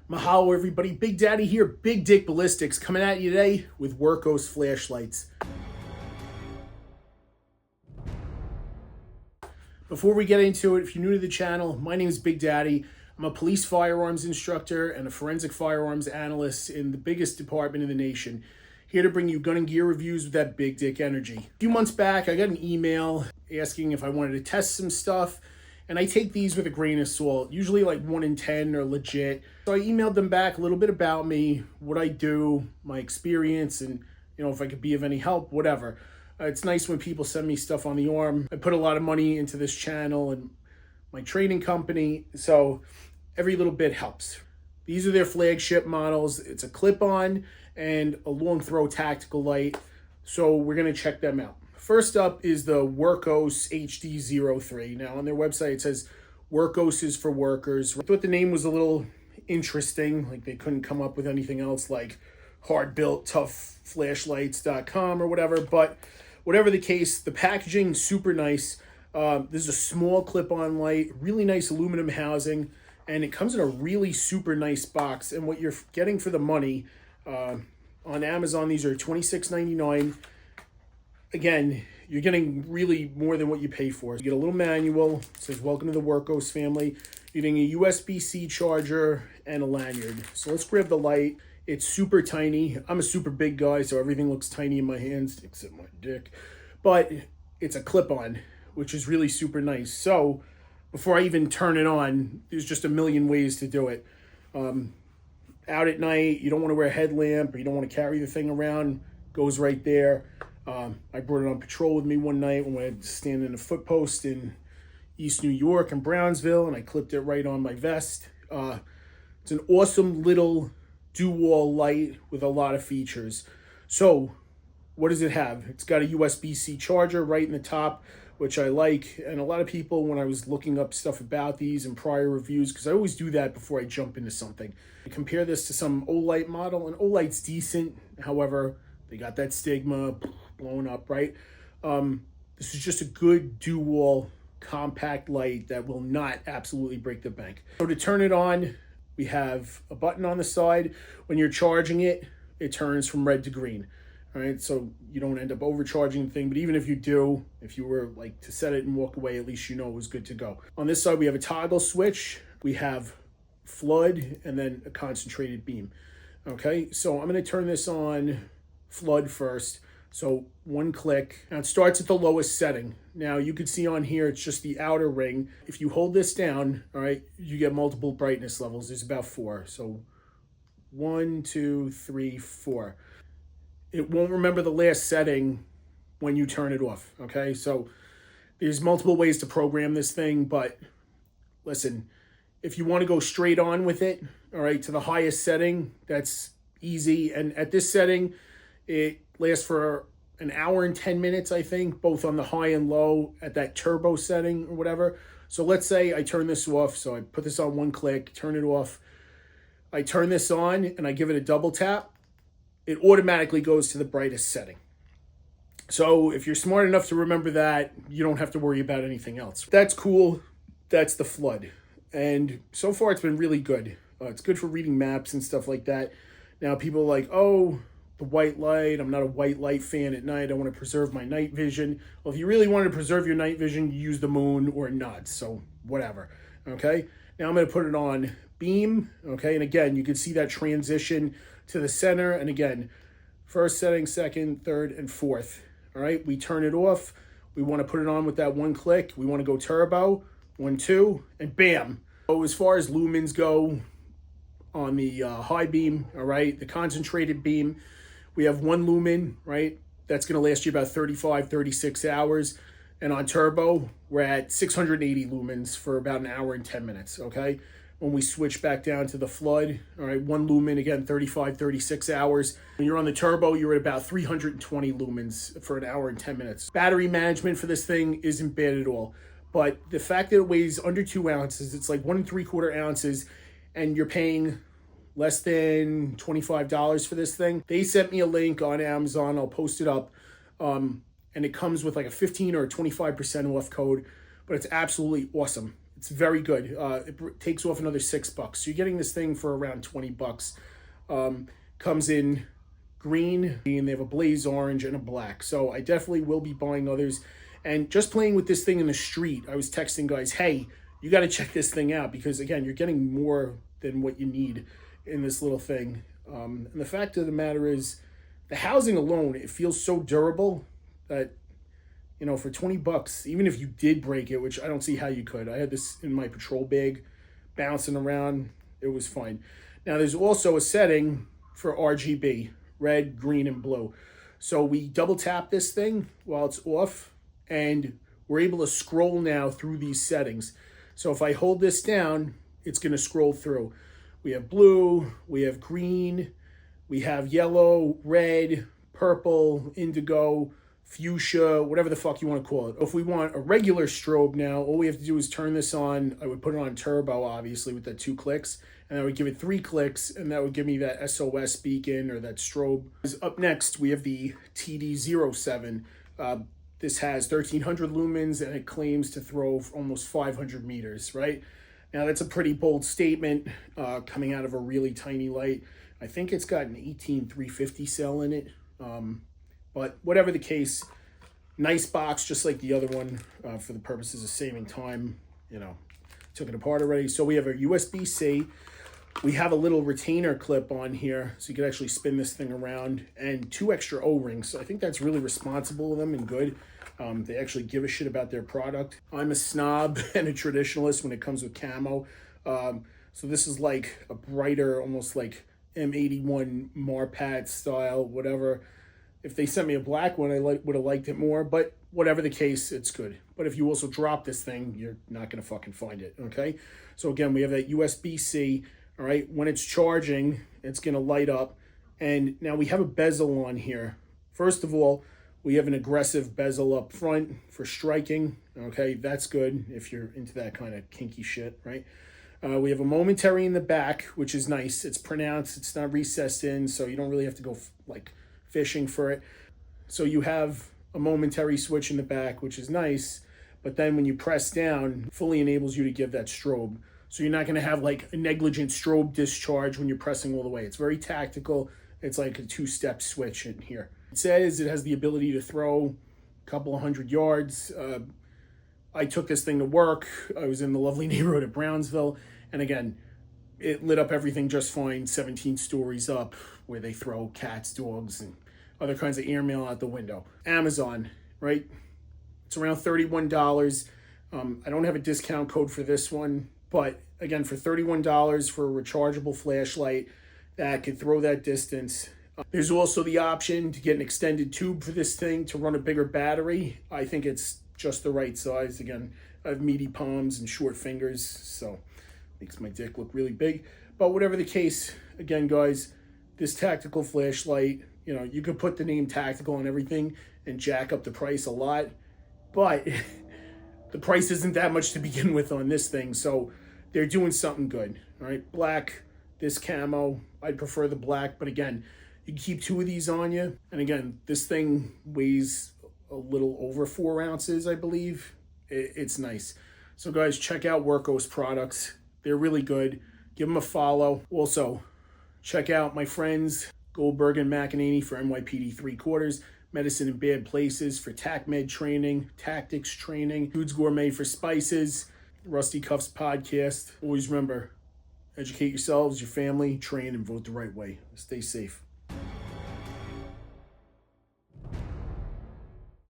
Mahalo everybody, Big Daddy here, Big Dick Ballistics, coming at you today with Wurkoss flashlights. Before we get into it, if you're new to the channel, my name is Big Daddy. I'm a police firearms instructor and a forensic firearms analyst in the biggest department in the nation. Here to bring you gun and gear reviews with that big dick energy. A few months back, I got an email asking if I wanted to test some stuff. And I take these with a grain of salt. Usually like 1 in 10 are legit. So I emailed them back a little bit about me, what I do, my experience, and if I could be of any help, whatever. It's nice when people send me stuff on the arm. I put a lot of money into this channel and my training company, so every little bit helps. These are their flagship models. It's a clip-on and a long throw tactical light. So we're gonna check them out. First up is the Wurkoss HD03. Now on their website it says Wurkoss is for workers. I thought the name was a little interesting, like they couldn't come up with anything else like hard-built tough flashlights.com or whatever, but whatever the case, the packaging super nice. This is a small clip-on light, really nice aluminum housing, and it comes in a really super nice box. And what you're getting for the money, on Amazon, these are $26.99. Again, you're getting really more than what you pay for. You get a little manual. It says, welcome to the Wurkoss family. You're getting a USB-C charger and a lanyard. So let's grab the light. It's super tiny. I'm a super big guy, so everything looks tiny in my hands, except my dick. But it's a clip-on, which is really super nice. So before I even turn it on, there's just a million ways to do it. Out at night, you don't want to wear a headlamp, or you don't want to carry the thing around, goes right there. I brought it on patrol with me one night when I had to stand in a foot post in East New York and Brownsville, and I clipped it right on my vest. It's an awesome little dual light with a lot of features. So what does it have? It's got a USB-C charger right in the top, which I like. And a lot of people, when I was looking up stuff about these and prior reviews, because I always do that before I jump into something, I compare this to some Olight model, and Olight's decent. However, they got that stigma blown up, right? This is just a good dual compact light that will not absolutely break the bank. So to turn it on, we have a button on the side. When you're charging it, it turns from red to green. All right, so you don't end up overcharging the thing, but even if you do, if you were like to set it and walk away, at least you know it was good to go. On this side, we have a toggle switch. We have flood and then a concentrated beam. Okay, so I'm gonna turn this on flood first. So one click. Now it starts at the lowest setting. Now you can see on here, it's just the outer ring. If you hold this down, all right, you get multiple brightness levels. There's about 4. So 1, 2, 3, 4. It won't remember the last setting when you turn it off, okay? So there's multiple ways to program this thing, but listen, if you want to go straight on with it, all right, to the highest setting, that's easy. And at this setting, it lasts for an hour and 10 minutes, I think, both on the high and low at that turbo setting or whatever. So let's say I turn this off. So I put this on one click, turn it off. I turn this on and I give it a double tap. It automatically goes to the brightest setting. So if you're smart enough to remember that, you don't have to worry about anything else. That's cool. That's the flood. And so far it's been really good. It's good for reading maps and stuff like that. Now people are like, oh, the white light, I'm not a white light fan at night. I want to preserve my night vision. Well, if you really wanted to preserve your night vision, you use the moon or not. So whatever. Okay. Now I'm going to put it on beam. Okay. And again, you can see that transition to the center. And again, first setting, second, third, and fourth. All right. We turn it off. We want to put it on with that one click. We want to go turbo, 1, 2, and bam. So as far as lumens go on the high beam, all right, the concentrated beam, we have 1 lumen, right? That's going to last you about 35, 36 hours. And on turbo, we're at 680 lumens for about an hour and 10 minutes, okay? When we switch back down to the flood, all right, 1 lumen, again, 35, 36 hours. When you're on the turbo, you're at about 320 lumens for an hour and 10 minutes. Battery management for this thing isn't bad at all. But the fact that it weighs under 2 ounces, it's like 1 3/4 ounces, and you're paying less than $25 for this thing. They sent me a link on Amazon. I'll post it up. And it comes with like a 15 or a 25% off code, but it's absolutely awesome. It's very good. It takes off another $6. So you're getting this thing for around $20. Comes in green, and they have a blaze orange and a black. So I definitely will be buying others. And just playing with this thing in the street, I was texting guys, hey, you got to check this thing out, because again, you're getting more than what you need in this little thing. And the fact of the matter is, the housing alone, it feels so durable that, you know, for $20, even if you did break it, which I don't see how you could. I had this in my patrol bag, bouncing around. It was fine. Now, there's also a setting for RGB, red, green, and blue. So we double tap this thing while it's off, and we're able to scroll now through these settings. So if I hold this down, it's going to scroll through. We have blue, we have green, we have yellow, red, purple, indigo, fuchsia, whatever the fuck you want to call it. If we want a regular strobe now, all we have to do is turn this on. I would put it on turbo, obviously, with that 2 clicks, and I would give it 3 clicks, and that would give me that SOS beacon or that strobe. Up next, we have the TD07. This has 1300 lumens, and it claims to throw almost 500 meters, right? Now, that's a pretty bold statement coming out of a really tiny light. I think it's got an 18350 cell in it. But whatever the case, nice box, just like the other one, for the purposes of saving time. You know, took it apart already. So we have a USB-C. We have a little retainer clip on here, so you can actually spin this thing around, and 2 extra O-rings. So I think that's really responsible of them and good. They actually give a shit about their product. I'm a snob and a traditionalist when it comes with camo. So this is like a brighter, almost like M81 Marpat style, whatever. If they sent me a black one, I would have liked it more, but whatever the case, it's good. But if you also drop this thing, you're not going to fucking find it, okay? So again, we have that USB-C, all right? When it's charging, it's going to light up. And now we have a bezel on here. First of all, we have an aggressive bezel up front for striking, okay? That's good if you're into that kind of kinky shit, right? We have a momentary in the back, which is nice. It's pronounced, it's not recessed in, so you don't really have to go like fishing for it. So you have a momentary switch in the back, which is nice, but then when you press down, fully enables you to give that strobe. So you're not going to have like a negligent strobe discharge when you're pressing all the way. It's very tactical. It's like a 2-step switch in here. It says it has the ability to throw a couple of 100 yards. I took this thing to work. I was in the lovely neighborhood of Brownsville, and again, it lit up everything just fine, 17 stories up, where they throw cats, dogs, and other kinds of airmail out the window. Amazon, right? It's around $31. I don't have a discount code for this one, but again, for $31 for a rechargeable flashlight that could throw that distance. There's also the option to get an extended tube for this thing to run a bigger battery. I think it's just the right size. Again, I have meaty palms and short fingers, so makes my dick look really big. But whatever the case, again, guys, this tactical flashlight, you know, you could put the name tactical on everything and jack up the price a lot, but the price isn't that much to begin with on this thing, so they're doing something good. All right, black, this camo, I'd prefer the black, but again, you can keep 2 of these on you. And again, this thing weighs a little over 4 ounces, I believe. It's nice. So guys, check out Wurkoss products. They're really good. Give them a follow. Also, check out my friends Goldberg and McEnany for NYPD 3/4, Medicine in Bad Places for TACMED training, tactics training, Foods Gourmet for spices, Rusty Cuffs podcast. Always remember, educate yourselves, your family, train, and vote the right way. Stay safe.